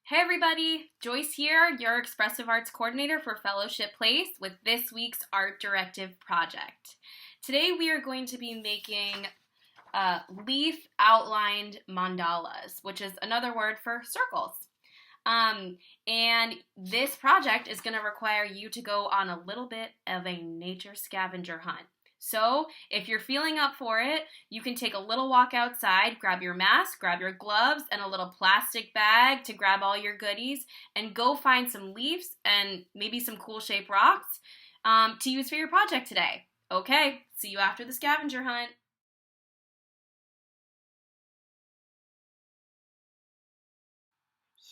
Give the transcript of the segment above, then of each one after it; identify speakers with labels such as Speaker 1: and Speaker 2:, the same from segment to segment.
Speaker 1: Hey everybody, Joyce here, your Expressive Arts Coordinator for Fellowship Place with this week's Art Directive project. Today we are going to be making leaf outlined mandalas, which is another word for circles. And this project is going to require you to go on a little bit of a nature scavenger hunt. So if you're feeling up for it, you can take a little walk outside, grab your mask, grab your gloves, and a little plastic bag to grab all your goodies, and go find some leaves and maybe some cool shaped rocks to use for your project today. Okay, see you after the scavenger hunt.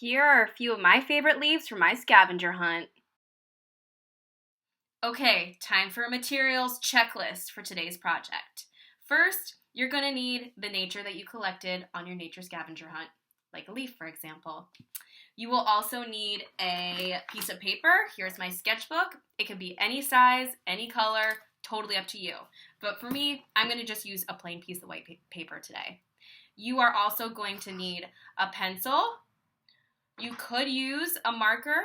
Speaker 1: Here are a few of my favorite leaves for my scavenger hunt. Okay, time for a materials checklist for today's project. First, you're going to need the nature that you collected on your nature scavenger hunt, like a leaf, for example. You will also need a piece of paper. Here's my sketchbook. It can be any size, any color, totally up to you. But for me, I'm going to just use a plain piece of white paper today. You are also going to need a pencil. You could use a marker,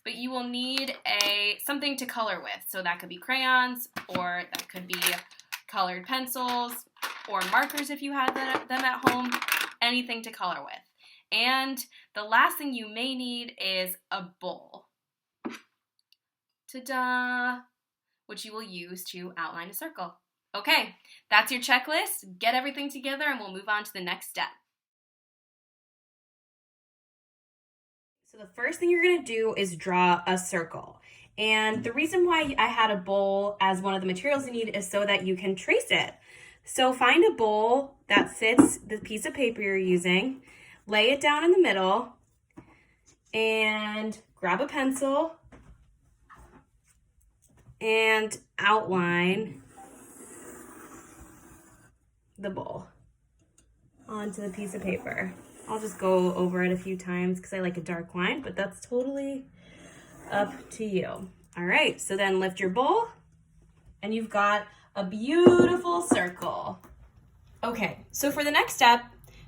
Speaker 1: but you will need something to color with. So that could be crayons, or that could be colored pencils, or markers if you have them at home, anything to color with. And the last thing you may need is a bowl. Ta-da! Which you will use to outline a circle. Okay, that's your checklist. Get everything together and we'll move on to the next step. So the first thing you're going to do is draw a circle. And the reason why I had a bowl as one of the materials you need is so that you can trace it. So find a bowl that fits the piece of paper you're using, lay it down in the middle, and grab a pencil and outline the bowl onto the piece of paper. I'll just go over it a few times because I like a dark line, but that's totally up to you. All right, so then lift your bowl and you've got a beautiful circle. Okay, so for the next step,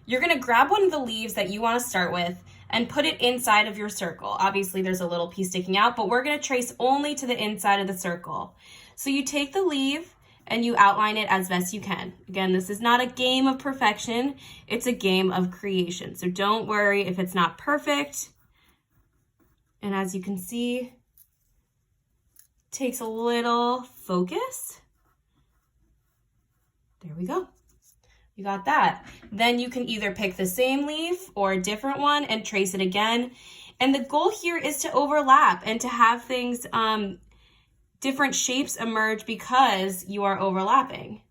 Speaker 1: you're gonna grab one of the leaves that you wanna start with and put it inside of your circle. Obviously there's a little piece sticking out, but we're gonna trace only to the inside of the circle. So you take the leaf and you outline it as best you can. Again, this is not a game of perfection, it's a game of creation. So don't worry if it's not perfect. And as you can see, it takes a little focus. There we go. You got that. Then you can either pick the same leaf or a different one and trace it again. And the goal here is to overlap and to have things different shapes emerge because you are overlapping.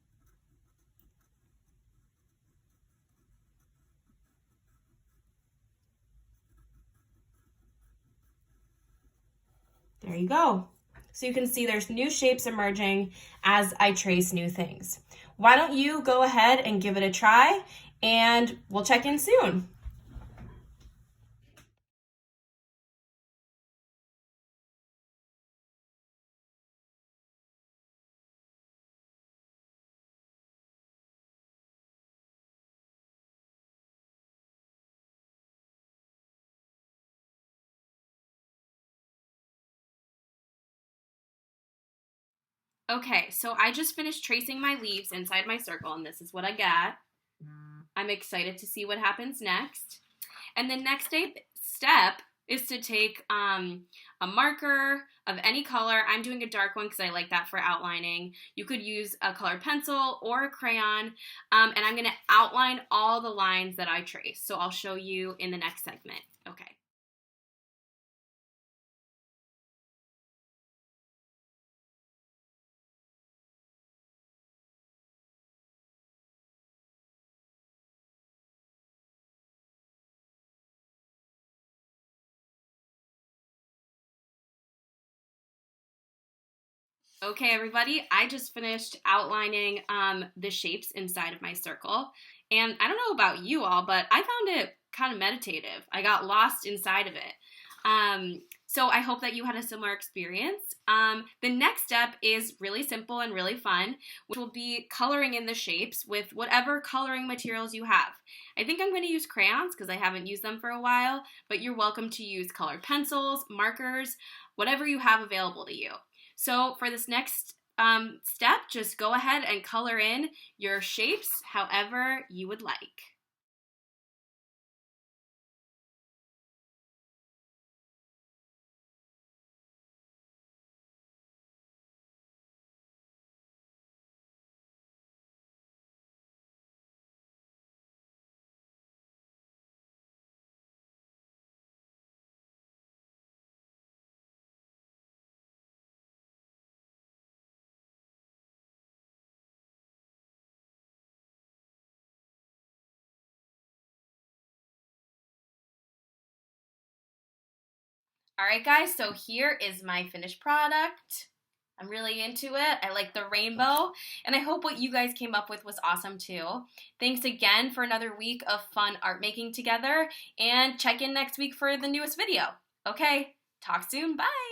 Speaker 1: There you go. So you can see there's new shapes emerging as I trace new things. Why don't you go ahead and give it a try, and we'll check in soon. Okay, so I just finished tracing my leaves inside my circle, and this is what I got. I'm excited to see what happens next. And the next step is to take a marker of any color. I'm doing a dark one because I like that for outlining. You could use a colored pencil or a crayon, and I'm going to outline all the lines that I trace. So I'll show you in the next segment. Okay. Okay, everybody, I just finished outlining the shapes inside of my circle. And I don't know about you all, but I found it kind of meditative. I got lost inside of it. So I hope that you had a similar experience. The next step is really simple and really fun, which will be coloring in the shapes with whatever coloring materials you have. I think I'm going to use crayons because I haven't used them for a while, but you're welcome to use colored pencils, markers, whatever you have available to you. So for this next step, just go ahead and color in your shapes however you would like. All right, guys, so here is my finished product. I'm really into it. I like the rainbow, and I hope what you guys came up with was awesome too. Thanks again for another week of fun art making together, and check in next week for the newest video. Okay, talk soon. Bye.